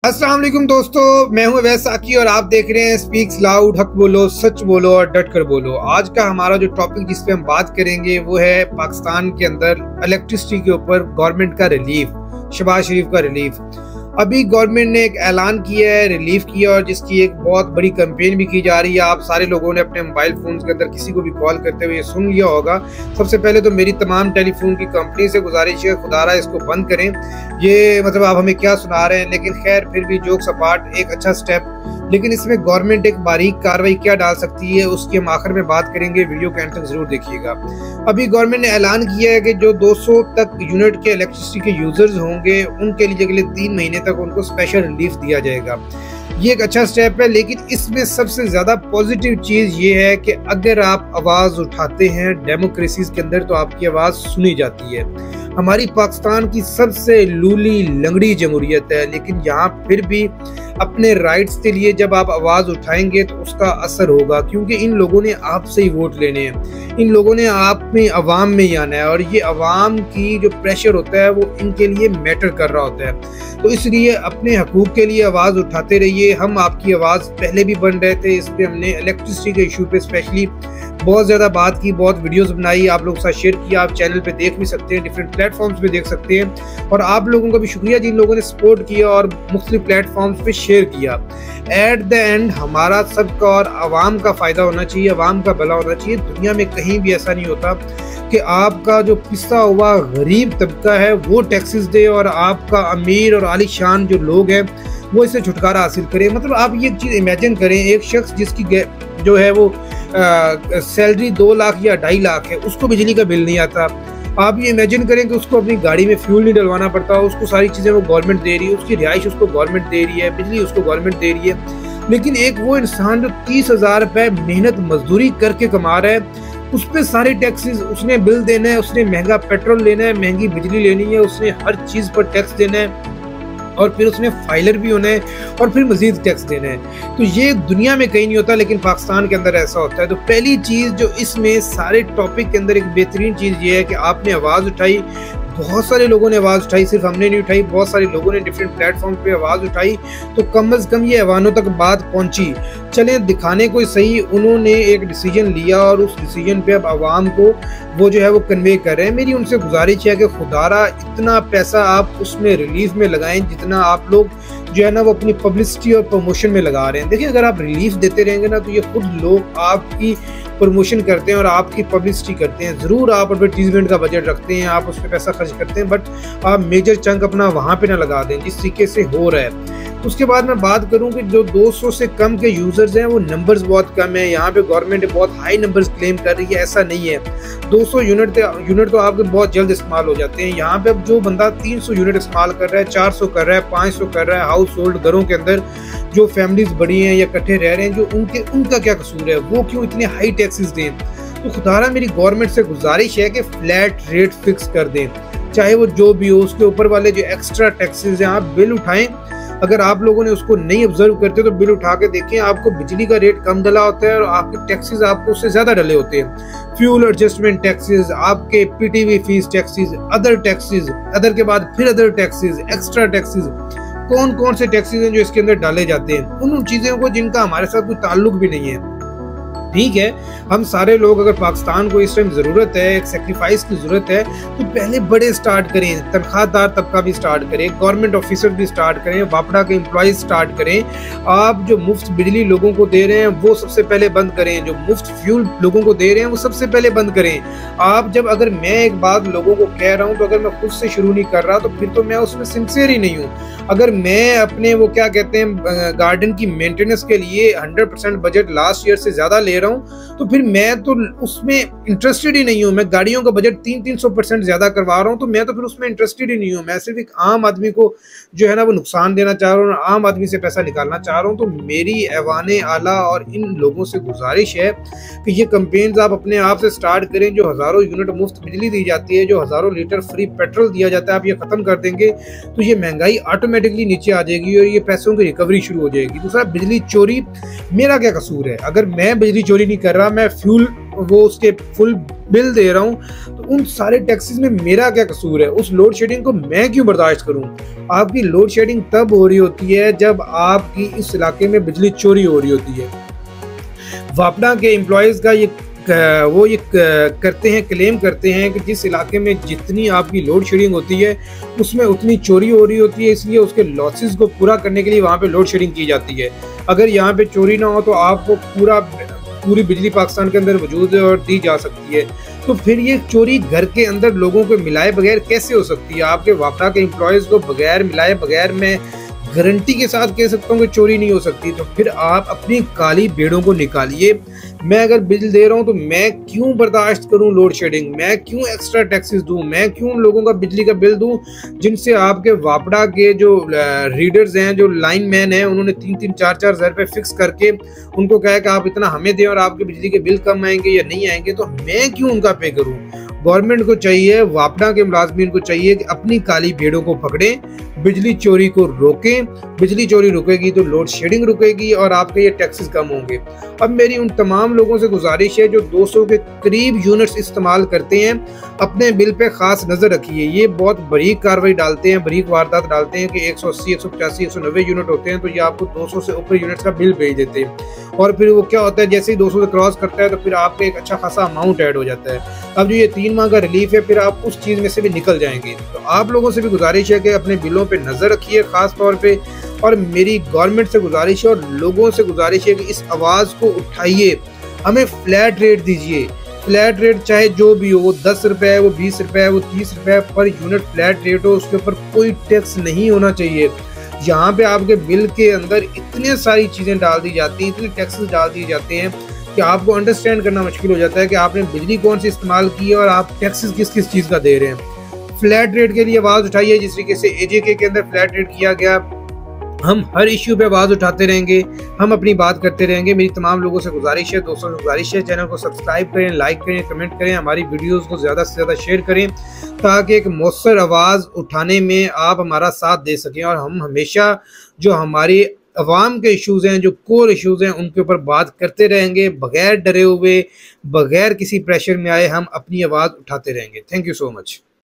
अस्सलाम वालेकुम दोस्तों, मैं हूं अवैस साकी और आप देख रहे हैं स्पीक्स लाउड। हक बोलो, सच बोलो और डट कर बोलो। आज का हमारा जो टॉपिक जिस पे हम बात करेंगे वो है पाकिस्तान के अंदर इलेक्ट्रिसिटी के ऊपर गवर्नमेंट का रिलीफ, शहबाज शरीफ का रिलीफ। अभी गवर्नमेंट ने एक ऐलान किया है, रिलीफ किया, और जिसकी एक बहुत बड़ी कैंपेन भी की जा रही है। आप सारे लोगों ने अपने मोबाइल फोन के अंदर किसी को भी कॉल करते हुए सुन लिया होगा। सबसे पहले तो मेरी तमाम टेलीफोन की कंपनी से गुजारिश है, खुदारा इसको बंद करें। ये मतलब आप हमें क्या सुना रहे हैं, लेकिन खैर फिर भी जोक्स अपार्ट एक अच्छा स्टेप। लेकिन इसमें गवर्नमेंट एक बारीक कार्रवाई क्या डाल सकती है उसकी हम आखिर में बात करेंगे। वीडियो के एंड तक जरूर देखिएगा। अभी गवर्नमेंट ने ऐलान किया है कि जो 200 तक यूनिट के इलेक्ट्रिसिटी के यूजर्स होंगे उनके लिए अगले 3 महीने तक उनको स्पेशल रिलीफ दिया जाएगा। ये एक अच्छा स्टेप है, लेकिन इसमें सबसे ज्यादा पॉजिटिव चीज ये है कि अगर आप आवाज उठाते हैं डेमोक्रेसी के अंदर तो आपकी आवाज सुनी जाती है। हमारी पाकिस्तान की सबसे लूली लंगड़ी जमहूरियत है, लेकिन यहाँ फिर भी अपने राइट्स के लिए जब आप आवाज उठाएंगे तो उसका असर होगा, क्योंकि इन लोगों ने आपसे ही वोट लेने हैं। इन लोगों ने आप में अवाम में ही आना है, और ये अवाम की जो प्रेशर होता है वो इनके लिए मैटर कर रहा होता है। तो इसलिए अपने हकूक के लिए आवाज उठाते रहिए। हम आपकी आवाज पहले भी बन रहे थे, इस पे हमने इलेक्ट्रिसिटी के इशू पे स्पेशली बहुत ज़्यादा बात की, बहुत वीडियोस बनाई, आप लोगों के साथ शेयर किया। आप चैनल पे देख भी सकते हैं, डिफरेंट प्लेटफॉर्म्स पे देख सकते हैं। और आप लोगों का भी शुक्रिया जिन लोगों ने सपोर्ट किया और मुख्तलिफ प्लेटफॉर्म्स पे शेयर किया। एट द एंड हमारा सबका और आवाम का फ़ायदा होना चाहिए, आवाम का भला होना चाहिए। दुनिया में कहीं भी ऐसा नहीं होता कि आपका जो पिसा हुआ गरीब तबका है वो टैक्सेस दे और आपका अमीर और आलीशान जो लोग हैं वो इससे छुटकारा हासिल करें। मतलब आप ये चीज़ इमेजिन करें, एक शख्स जिसकी जो है वो सैलरी 2 लाख या 2.5 लाख है, उसको बिजली का बिल नहीं आता। आप ये इमेजिन करें कि उसको अपनी गाड़ी में फ्यूल नहीं डलवाना पड़ता, उसको सारी चीज़ें वो गवर्नमेंट दे रही है, उसकी रिहाइश उसको गवर्नमेंट दे रही है, बिजली उसको गवर्नमेंट दे रही है। लेकिन एक वो इंसान जो 30,000 रुपये मेहनत मजदूरी करके कमा रहा है, उस पर सारे टैक्सेस उसने बिल देना है, उसने महंगा पेट्रोल लेना है, महंगी बिजली लेनी है, उसने हर चीज़ पर टैक्स देना है, और फिर उसने फाइलर भी होना है, और फिर मजीद टैक्स देना है। तो ये दुनिया में कहीं नहीं होता, लेकिन पाकिस्तान के अंदर ऐसा होता है। तो पहली चीज़ जो इसमें सारे टॉपिक के अंदर एक बेहतरीन चीज़ ये है कि आपने आवाज़ उठाई। बहुत सारे लोगों ने आवाज़ उठाई, सिर्फ हमने नहीं उठाई, बहुत सारे लोगों ने डिफरेंट प्लेटफॉर्म पे आवाज़ उठाई। तो कम अज़ कम ये ऐवानों तक बात पहुंची। चलें दिखाने को सही, उन्होंने एक डिसीजन लिया और उस डिसीजन पे अब आवाम को वो जो है वो कन्वे कर रहे हैं। मेरी उनसे गुजारिश है कि खुदारा इतना पैसा आप उसमें रिलीफ में लगाएं जितना आप लोग जो है ना वो अपनी पब्लिसिटी और प्रमोशन में लगा रहे हैं। देखिए, अगर आप रिलीफ देते रहेंगे ना तो ये खुद लोग आपकी प्रमोशन करते हैं और आपकी पब्लिसिटी करते हैं। ज़रूर आप एडवर्टीजमेंट का बजट रखते हैं, आप उस पर पैसा खर्च करते हैं, बट आप मेजर चंक अपना वहाँ पे ना लगा दें जिस तरीके से हो रहा है। उसके बाद मैं बात करूं कि जो 200 से कम के यूजर्स हैं वो नंबर्स बहुत कम है। यहाँ पे गवर्नमेंट बहुत हाई नंबर्स क्लेम कर रही है, ऐसा नहीं है। 200 यूनिट तो आपके बहुत जल्द इस्तेमाल हो जाते हैं। यहाँ पे अब जो बंदा 300 यूनिट इस्तेमाल कर रहा है, 400 कर रहा है, 500 कर रहा है, हाउस होल्ड घरों के अंदर जो फैमिलीज बड़ी हैं या इकट्ठे रह रहे हैं, जो उनका क्या कसूर है, वो क्यों इतने हाई टैक्सेस दें। तो खुदारा मेरी गवर्नमेंट से गुजारिश है कि फ्लैट रेट फिक्स कर दें, चाहे वो जो भी हो। उसके ऊपर वाले जो एक्स्ट्रा टैक्सेस हैं आप बिल उठाएं। अगर आप लोगों ने उसको नहीं ऑब्जर्व करते तो बिल उठा के देखें, आपको बिजली का रेट कम डला होता है और आपके टैक्सेस आपको उससे ज्यादा डले होते हैं। फ्यूल एडजस्टमेंट टैक्सेस, आपके PTV fees taxes, other taxes, other के बाद फिर अदर टैक्सेस, एक्स्ट्रा टैक्सेस, कौन कौन से टैक्सेस हैं जो इसके अंदर डाले जाते हैं, उन चीजों को जिनका हमारे साथ कोई ताल्लुक भी नहीं है। ठीक है, हम सारे लोग अगर पाकिस्तान को इस टाइम ज़रूरत है, एक सेक्रीफाइस की ज़रूरत है, तो पहले बड़े स्टार्ट करें, तनख्वाहदार तबका भी स्टार्ट करें, गवर्नमेंट ऑफिसर भी स्टार्ट करें, वापडा के एम्प्लॉयज स्टार्ट करें। आप जो मुफ्त बिजली लोगों को दे रहे हैं वो सबसे पहले बंद करें, जो मुफ्त फ्यूल लोगों को दे रहे हैं वो सबसे पहले बंद करें। आप जब अगर मैं एक बात लोगों को कह रहा हूँ तो अगर मैं खुद से शुरू नहीं कर रहा तो फिर तो मैं उसमें सिंसियर ही नहीं हूँ। अगर मैं अपने वो क्या कहते हैं गार्डन की मेंटेनेंस के लिए 100% बजट लास्ट ईयर से ज़्यादा ले रहा हूँ तो फिर मैं तो उसमें इंटरेस्टेड ही नहीं हूँ। मैं गाड़ियों का बजट 300% ज्यादा करवा रहा हूँ तो मैं तो फिर उसमें इंटरेस्टेड ही नहीं हूँ। मैं सिर्फ एक आम आदमी को जो है ना वो नुकसान देना चाह रहा हूँ, आम आदमी से पैसा निकालना चाह रहा हूँ। तो मेरी ऐवाने आला और इन लोगों से गुजारिश है कि ये कैंपेन्स आप अपने आप से स्टार्ट करें। जो हज़ारों यूनिट मुफ्त बिजली दी जाती है, जो हज़ारों लीटर फ्री पेट्रोल दिया जाता है, आप ये ख़त्म कर देंगे तो ये महंगाई ऑटोमेटिकली नीचे आ जाएगी और ये पैसों की रिकवरी शुरू हो जाएगी। दूसरा, बिजली चोरी, मेरा क्या कसूर है? अगर मैं बिजली चोरी नहीं कर रहा, मैं फ्यूल वो उसके फुल बिल दे रहा हूँ, तो उन सारे टैक्सेस में मेरा क्या कसूर है? उस लोड शेडिंग को मैं क्यों बर्दाश्त करूं? आपकी लोड शेडिंग तब हो रही होती है जब आपकी इस इलाके में बिजली चोरी हो रही होती है। वापडा के एम्प्लॉयज़ का ये करते हैं, क्लेम करते हैं कि जिस इलाके में जितनी आपकी लोड शेडिंग होती है उसमें उतनी चोरी हो रही होती है, इसलिए उसके लॉसेस को पूरा करने के लिए वहाँ पे लोड शेडिंग की जाती है। अगर यहाँ पे चोरी ना हो तो आपको पूरी बिजली पाकिस्तान के अंदर मौजूद है और दी जा सकती है। तो फिर ये चोरी घर के अंदर लोगों को मिलाए बगैर कैसे हो सकती है? आपके वापडा के एम्प्लॉयज़ को बगैर मिलाए बगैर मैं गारंटी के साथ कह सकता हूँ कि चोरी नहीं हो सकती। तो फिर आप अपनी काली भेड़ों को निकालिए। मैं अगर बिल दे रहा हूँ तो मैं क्यों बर्दाश्त करूँ लोड शेडिंग? मैं क्यों एक्स्ट्रा टैक्सेस दूँ? मैं क्यों लोगों का बिजली का बिल दूँ जिनसे आपके वापडा के जो रीडर्स हैं, जो लाइन मैन हैं, उन्होंने 3-3, 4-4 हज़ार रुपये फिक्स करके उनको कहा कि आप इतना हमें दें और आपके बिजली के बिल कम आएंगे या नहीं आएंगे, तो मैं क्यों उनका पे करूँ? गवर्नमेंट को चाहिए, वापडा के मुलाजमीन को चाहिए कि अपनी काली भेड़ों को पकड़ें, बिजली चोरी को रोकें। बिजली चोरी रुकेगी तो लोड शेडिंग रुकेगी और आपके ये टैक्सेस कम होंगे। अब मेरी उन तमाम लोगों से गुजारिश है जो 200 के करीब यूनिट्स इस्तेमाल करते हैं, अपने बिल पे खास नज़र रखिए। ये बहुत बरीक कार्रवाई डालते हैं, बरीक वारदात डालते हैं कि 180, 185, 190 यूनिट होते हैं तो ये आपको 200 से ऊपर यूनिट्स का बिल भेज देते हैं। और फिर वो क्या होता है, जैसे ही 200 से क्रॉस करता है तो फिर आपको एक अच्छा खासा अमाउंट ऐड हो जाता है। अब जो ये 3 माह का रिलीफ है, फिर आप उस चीज़ में से भी निकल जाएंगे। तो आप लोगों से भी गुजारिश है कि अपने बिलों पे नज़र रखिए खास तौर पे, और मेरी गवर्नमेंट से गुजारिश है और लोगों से गुजारिश है कि इस आवाज़ को उठाइए, हमें फ्लैट रेट दीजिए। फ्लैट रेट चाहे जो भी हो, वो 10 रुपये है, वो 20 रुपये है, वो 30 रुपये पर यूनिट फ्लैट रेट हो, उसके ऊपर कोई टैक्स नहीं होना चाहिए। यहाँ पे आपके बिल के अंदर इतनी सारी चीज़ें डाल दी जाती हैं, इतने टैक्सेस डाल दिए जाते हैं कि आपको अंडरस्टैंड करना मुश्किल हो जाता है कि आपने बिजली कौन सी इस्तेमाल की है और आप टैक्सेस किस किस चीज़ का दे रहे हैं। फ्लैट रेट के लिए आवाज़ उठाइए जिस तरीके से एजेके के अंदर फ्लैट रेट किया गया। हम हर इश्यू पे आवाज़ उठाते रहेंगे, हम अपनी बात करते रहेंगे। मेरी तमाम लोगों से गुजारिश है, दोस्तों से गुजारिश है, चैनल को सब्सक्राइब करें, लाइक करें, कमेंट करें, हमारी वीडियोस को ज़्यादा से ज़्यादा शेयर करें ताकि एक मौसर आवाज़ उठाने में आप हमारा साथ दे सकें और हम हमेशा जो हमारी अवाम के इश्यूज़ हैं, जो कोर इश्यूज़ हैं, उनके ऊपर बात करते रहेंगे बगैर डरे हुए, बगैर किसी प्रेशर में आए हम अपनी आवाज़ उठाते रहेंगे। Thank you so much.